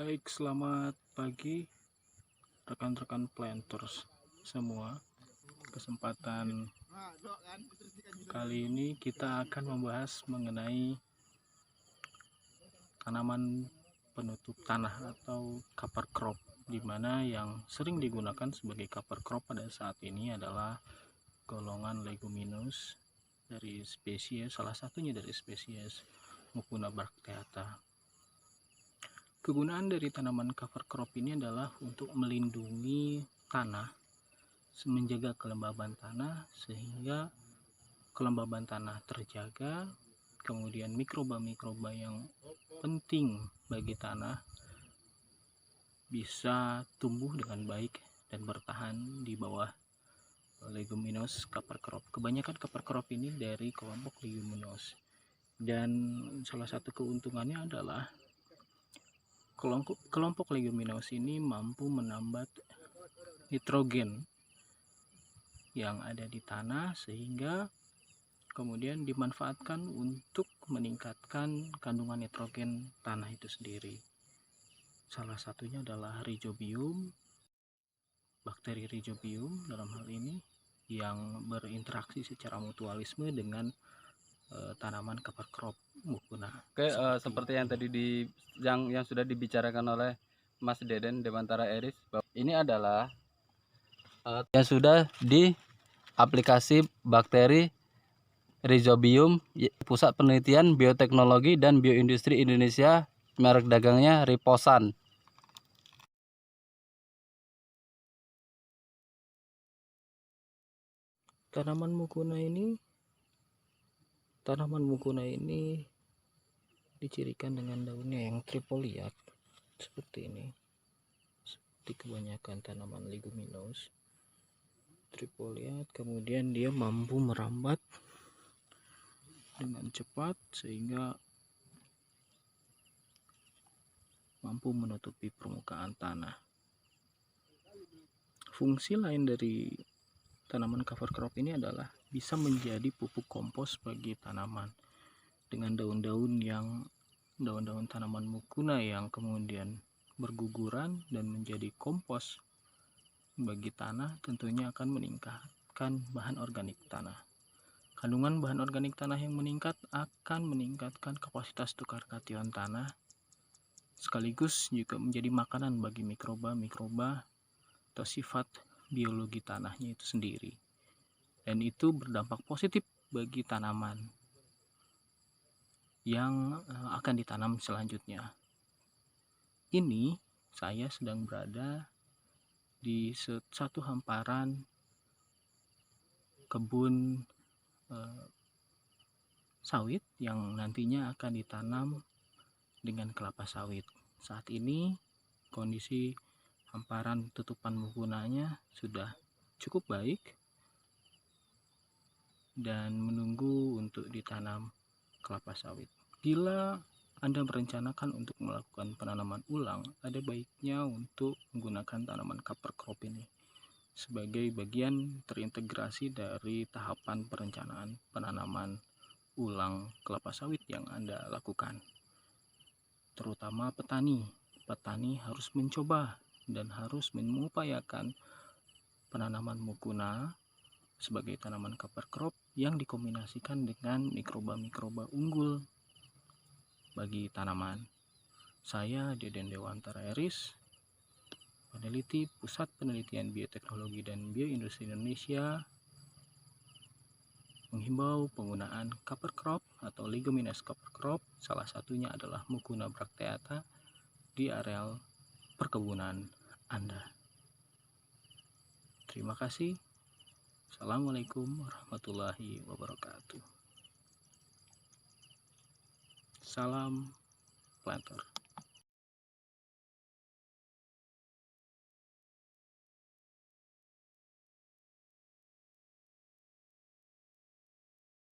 Baik, selamat pagi rekan-rekan planters semua. Kesempatan kali ini kita akan membahas mengenai tanaman penutup tanah atau cover crop, di mana yang sering digunakan sebagai cover crop pada saat ini adalah golongan leguminous dari spesies, salah satunya dari spesies Mucuna bracteata. Kegunaan dari tanaman cover crop ini adalah untuk melindungi tanah, menjaga kelembaban tanah sehingga kelembaban tanah terjaga, kemudian mikroba-mikroba yang penting bagi tanah bisa tumbuh dengan baik dan bertahan di bawah leguminous cover crop. Kebanyakan cover crop ini dari kelompok leguminous, dan salah satu keuntungannya adalah kelompok leguminous ini mampu menambah nitrogen yang ada di tanah sehingga kemudian dimanfaatkan untuk meningkatkan kandungan nitrogen tanah itu sendiri. Salah satunya adalah Rhizobium, bakteri Rhizobium dalam hal ini yang berinteraksi secara mutualisme dengan tanaman cover crop Mucuna. Oke, seperti yang tadi yang sudah dibicarakan oleh Mas Deden Dewantara Eris, ini adalah yang sudah di aplikasi bakteri Rhizobium, Pusat Penelitian Bioteknologi dan Bioindustri Indonesia, merek dagangnya Riposan. Tanaman Mucuna ini dicirikan dengan daunnya yang trifoliat seperti ini, seperti kebanyakan tanaman leguminous trifoliat. Kemudian dia mampu merambat dengan cepat sehingga mampu menutupi permukaan tanah. Fungsi lain dari tanaman cover crop ini adalah bisa menjadi pupuk kompos bagi tanaman, dengan daun-daun tanaman Mucuna yang kemudian berguguran dan menjadi kompos bagi tanah, tentunya akan meningkatkan bahan organik tanah. Kandungan bahan organik tanah yang meningkat akan meningkatkan kapasitas tukar kation tanah, sekaligus juga menjadi makanan bagi mikroba-mikroba atau sifat biologi tanahnya itu sendiri, dan itu berdampak positif bagi tanaman yang akan ditanam selanjutnya. Ini saya sedang berada di satu hamparan kebun sawit yang nantinya akan ditanam dengan kelapa sawit. Saat ini kondisi hamparan tutupan Mucunanya sudah cukup baik dan menunggu untuk ditanam kelapa sawit. Bila Anda merencanakan untuk melakukan penanaman ulang, ada baiknya untuk menggunakan tanaman cover crop ini sebagai bagian terintegrasi dari tahapan perencanaan penanaman ulang kelapa sawit yang Anda lakukan. Terutama petani harus mencoba dan harus mengupayakan penanaman Mucuna sebagai tanaman cover crop yang dikombinasikan dengan mikroba-mikroba unggul bagi tanaman. Saya Deden Dewantara Eris, peneliti Pusat Penelitian Bioteknologi dan Bioindustri Indonesia, menghimbau penggunaan cover crop atau leguminous cover crop, salah satunya adalah Mucuna bracteata, di areal perkebunan Anda. Terima kasih. Assalamualaikum warahmatullahi wabarakatuh. Salam planter.